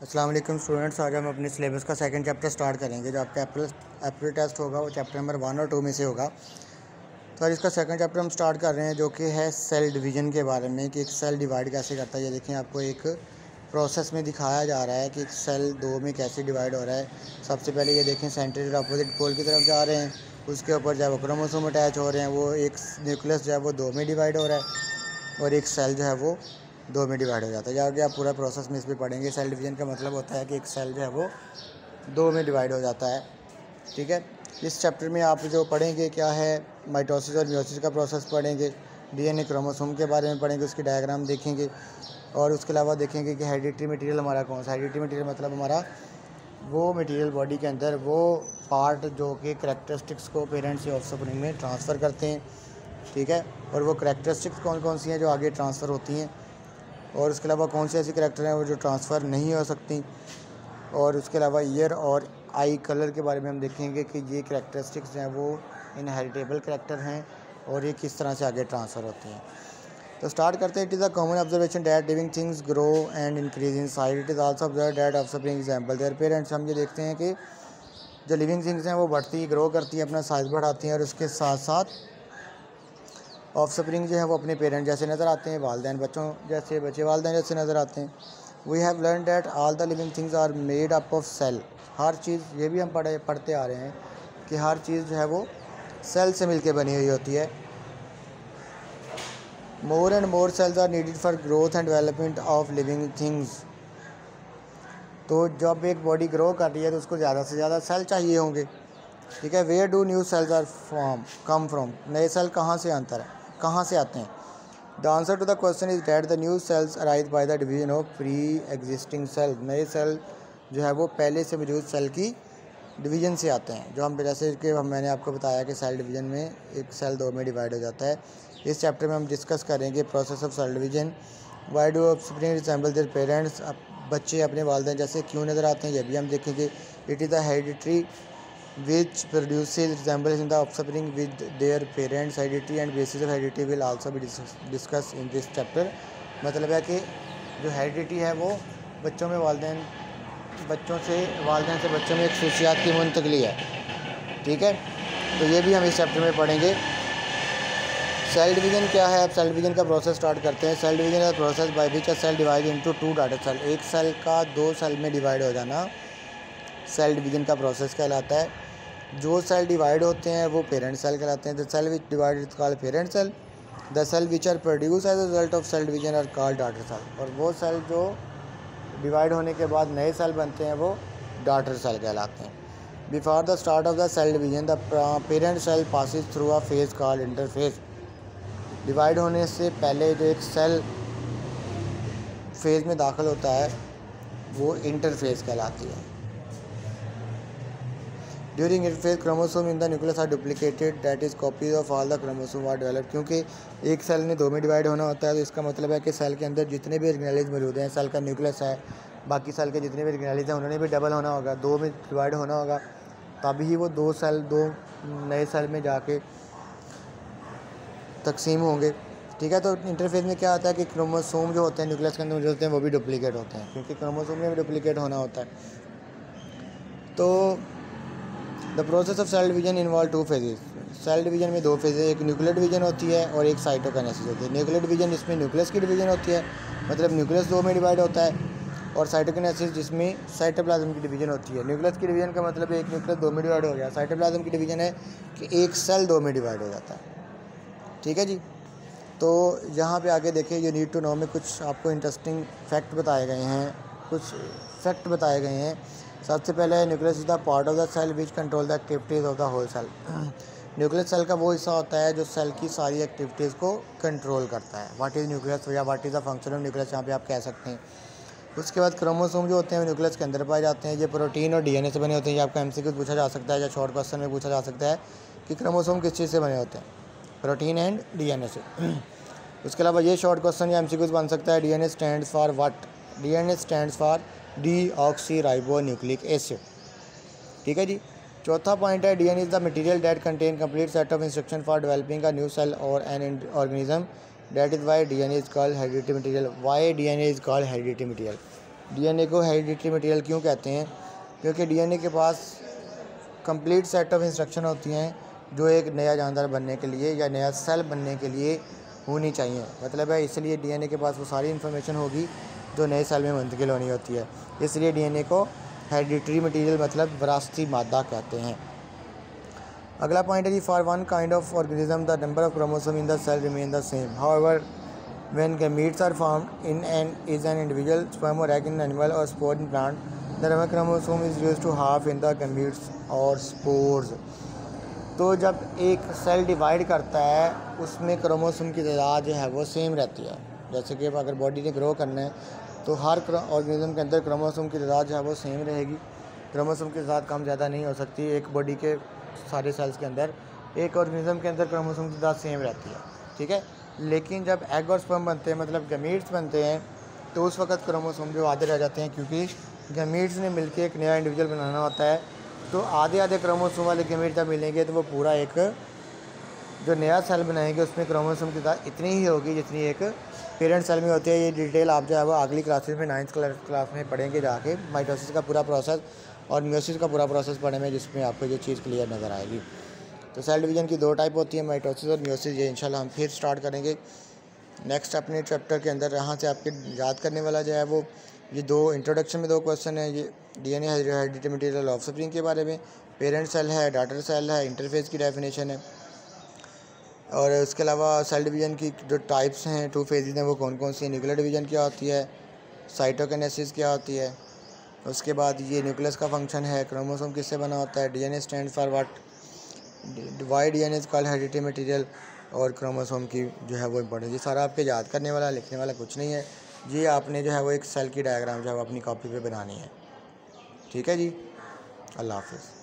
अस्सलाम वालेकुम स्टूडेंट्स। आज हम अपने सिलेबस का सेकंड चैप्टर स्टार्ट करेंगे। जो आपका अप्रैल टेस्ट होगा वो चैप्टर नंबर 1 और 2 में से होगा। तो आज इसका सेकंड चैप्टर हम स्टार्ट कर रहे हैं, जो कि है सेल डिवीज़न के बारे में, कि एक सेल डिवाइड कैसे करता है। ये देखें, आपको एक प्रोसेस में दिखाया जा रहा है कि एक सेल दो में कैसे डिवाइड हो रहा है। सबसे पहले ये देखें, सेंट्रोइड अपोजिट पोल की तरफ जा रहे हैं, उसके ऊपर जो है वो क्रोमोसोम अटैच हो रहे हैं, वो एक न्यूक्लियस जो है वो दो में डिवाइड हो रहा है और एक सेल जो है वो दो में डिवाइड हो जाता है। आगे आप पूरा प्रोसेस में इस पर पढ़ेंगे। सेल डिवीज़न का मतलब होता है कि एक सेल जो है वो दो में डिवाइड हो जाता है। ठीक है, इस चैप्टर में आप जो पढ़ेंगे क्या है, माइटोसिस और मियोसिस का प्रोसेस पढ़ेंगे, डीएनए क्रोमोसोम के बारे में पढ़ेंगे, उसकी डायग्राम देखेंगे और उसके अलावा देखेंगे कि हेरिडिटरी मटेरियल हमारा कौन सा। हेरिडिटरी मटेरियल मतलब हमारा वो मटेरियल बॉडी के अंदर वो पार्ट जो कि करैक्टरिस्टिक्स को पेरेंट्स या ऑफस्प्रिंग में ट्रांसफ़र करते हैं। ठीक है, और वो करैक्टरिस्टिक्स कौन कौन सी हैं जो आगे ट्रांसफ़र होती हैं, और उसके अलावा कौन सी ऐसी करैक्टर हैं वो जो ट्रांसफ़र नहीं हो सकती। और उसके अलावा ईयर और आई कलर के बारे में हम देखेंगे कि ये करैक्टरिस्टिक्स हैं वो इनहेरिटेबल करैक्टर हैं और ये किस तरह से आगे ट्रांसफ़र होते हैं। तो स्टार्ट करते हैं। It is a common observation that living things grow and increase in size. It is also observe that offspring example their parents. हम ये देखते हैं कि जो लिविंग थिंग्स हैं वो बढ़ती ग्रो करती हैं, अपना साइज़ बढ़ाती हैं और उसके साथ साथ ऑफस्प्रिंग जो है वो अपने पेरेंट जैसे नज़र आते हैं, वालदैन बच्चों जैसे, बच्चे वालदैन जैसे नज़र आते हैं। We have learn that all the living things are made up of cell. हर चीज़, ये भी हम पढ़ते आ रहे हैं कि हर चीज़ जो है वो सेल से मिलके बनी हुई होती है। More and more cells are needed for growth and development of living things. तो जब एक बॉडी ग्रो कर रही है तो उसको ज़्यादा से ज़्यादा सेल चाहिए होंगे। ठीक है, where do new cells are come from. नए सेल कहाँ से आते हैं। The answer to the question is that the new cells arise by the division of pre existing cell. नए सेल जो है वो पहले से मौजूद सेल की डिवीजन से आते हैं। जो हम जैसे कि मैंने आपको बताया कि सेल डिवीजन में एक सेल दो में डिवाइड हो जाता है। इस चैप्टर में हम डिस्कस करेंगे process of cell division. Why do offspring resemble their parents. अब बच्चे अपने वालिदैन जैसे क्यों नज़र आते हैं, ये भी हम देखेंगे। It is the hereditary which produces resemblance in the offspring with their parents. Heredity and basis of heredity will also be discussed in this chapter। मतलब है कि जो हेरिडिटी है वो बच्चों में वालिदैन से बच्चों में एक खसूसियात की मुंतकली है। ठीक है, तो ये भी हम इस चैप्टर में पढ़ेंगे। सेल डिवीज़न क्या है। अब सेल डिवीज़न का प्रोसेस स्टार्ट करते हैं। सेल डिवीज़न है process by which a cell divide into two daughter cell. एक सेल का दो सेल में डिवाइड हो जाना सेल डिवीज़न का प्रोसेस कहलाता है। जो सेल डिवाइड होते हैं वो पेरेंट सेल कहलाते हैं। The cell which divide is called parent cell. The cell which are produce as a result of cell division are called daughter cell. और वो सेल जो डिवाइड होने के बाद नए सेल बनते हैं वो डॉटर सेल कहलाते हैं। Before the start of the cell division the parent cell passes through a phase called interphase. Divide होने से पहले जो एक सेल फेज में दाखिल होता है वो इंटरफेज कहलाती है। During interphase, chromosome in the nucleus are duplicated, that is copies of all the chromosome are developed। क्योंकि एक सेल ने दो में डिवाइड होना होता है तो इसका मतलब है कि सेल के अंदर जितने भी ऑर्गेनेल्स मौजूद हैं, सेल का न्यूक्लियस है, बाकी सेल के जितने भी ऑर्गेनेल्स हैं उन्होंने भी डबल होना होगा, दो में डिवाइड होना होगा, तभी वो दो नए सेल में जाके तकसीम होंगे। ठीक है, तो इंटरफेज में क्या आता है कि क्रोमोसोम जो होते हैं न्यूक्लियस के अंदर मौजूद होते हैं वो भी डुप्लीकेट होते हैं, क्योंकि क्रोमोसोम में भी डुप्लीकेट होना होता है। तो the process of cell division involve two phases. Cell division में दो फेजेस, एक न्यूक्लियर डिवीजन होती है और एक साइटोकाइनेसिस होती है। न्यूक्लियर डिवीजन इसमें न्यूक्लियस की डिवीजन होती है, मतलब न्यूक्लियस दो में डिवाइड होता है, और साइटोकाइनेसिस जिसमें साइटोप्लाज्म की डिवीजन होती है। न्यूक्लियस की डिवीजन का मतलब एक न्यूक्लियस दो में डिवाइड हो गया। साइटोप्लाज्म की डिवीजन है कि एक सेल दो में डिवाइड हो जाता है। ठीक है जी, तो यहाँ पे आगे देखिए, यू नीड टू नो में कुछ आपको इंटरेस्टिंग फैक्ट बताए गए हैं, कुछ फैक्ट बताए गए हैं। सबसे पहले, nucleus is the part of the cell which control the activities of the whole cell. Nucleus cell का वो हिस्सा होता है जो सेल की सारी एक्टिविटीज़ को कंट्रोल करता है। व्हाट इज़ न्यूक्लियस या what is the function of nucleus, यहाँ पे आप कह सकते हैं। उसके बाद क्रोमोसोम जो होते हैं न्यूक्लियस के अंदर पाए जाते हैं। ये प्रोटीन और डीएनए से बने होते हैं। ये आपका एमसीक्यू पूछा जा सकता है या शॉर्ट क्वेश्चन में पूछा जा सकता है कि क्रोमोसोम किस चीज़ से बने होते हैं, प्रोटीन एंड डीएनए से। उसके अलावा ये शॉर्ट क्वेश्चन या एमसीक्यू बन सकता है, DNA stands for what. DNA stands for deoxyribonucleic acid. ठीक है जी। चौथा पॉइंट है, DNA is the material that contain complete set of instruction for developing a new cell और an organism, that is why DNA is called hereditary material. Why DNA is called hereditary material, DNA को hereditary material क्यों कहते हैं? क्योंकि DNA के पास complete set of instruction होती हैं जो एक नया जानदार बनने के लिए या नया सेल बनने के लिए होनी चाहिए। मतलब है इसलिए डीएनए के पास वो सारी इन्फॉर्मेशन होगी जो नए सेल में मुंतकिल होनी होती है। इसलिए डीएनए को हेरिडिटरी मटेरियल मतलब विरासती मादा कहते हैं। अगला पॉइंट है जी, for one kind of organism the number of chromosome in the cell remain the same, however when gametes are formed in an individual sperm or egg in animal or spore in plant, the number chromosome is used to half in the gametes or spores। तो जब एक cell divide करता है उसमें chromosome की तादाद जो है वो सेम रहती है। जैसे कि अगर बॉडी ने ग्रो करना है तो हर ऑर्गेनिज्म के अंदर क्रोमोसोम की तादाद जो है वो सेम रहेगी। क्रोमोसोम की तादाद कम ज़्यादा नहीं हो सकती। एक बॉडी के सारे सेल्स के अंदर एक ऑर्गेनिज्म के अंदर क्रोमोसोम की तादाद सेम रहती है, ठीक है। लेकिन जब एग और स्पर्म बनते हैं मतलब गैमीट्स बनते हैं तो उस वक्त क्रोमोसोम जो आधे रह जाते हैं, क्योंकि गैमीट्स ने मिलकर एक नया इंडिविजुअल बनाना होता है। तो आधे क्रोमोसोम वाले गैमीट जब मिलेंगे तो वो पूरा एक जो नया सेल बनाएंगे उसमें क्रोमोसोम की तादाद इतनी ही होगी जितनी एक पेरेंट सेल में होती है। ये डिटेल आप जो है वो अगली क्लासेस में 9th क्लास में पढ़ेंगे जाके, माइटोसिस का पूरा प्रोसेस और मियोसिस का पूरा प्रोसेस पढ़ेंगे, जिसमें आपको ये चीज़ क्लियर नज़र आएगी। तो सेल डिवीज़न की 2 टाइप होती है, माइटोसिस और मियोसिस। ये इंशाल्लाह हम फिर स्टार्ट करेंगे नेक्स्ट अपने चैप्टर के अंदर। यहाँ से आपके याद करने वाला जो है वो ये 2 इंट्रोडक्शन में 2 क्वेश्चन है। ये डीएनए हेरिडिटरी मटेरियल ऑफस्प्रिंग के बारे में, पेरेंट सेल है, डॉटर सेल है, इंटरफेस की डेफिनेशन है, और उसके अलावा सेल डिवीज़न की जो टाइप्स हैं 2 फेजेज हैं वो कौन कौन सी है, न्यूक्लियर डिवीज़न क्या होती है, साइटोकिनेसिस क्या होती है, उसके बाद ये न्यूक्लियस का फंक्शन है, क्रोमोसोम किससे बना होता है, DNA stand for what, why DNA is called hereditary material, और क्रोमोसोम की जो है वो इम्पोर्टेंट। ये सारा आपके याद करने वाला, लिखने वाला कुछ नहीं है। ये आपने जो है वो एक सेल की डायग्राम जो है वो अपनी कॉपी पे बनानी है, ठीक है जी। अल्लाह हाफिज़।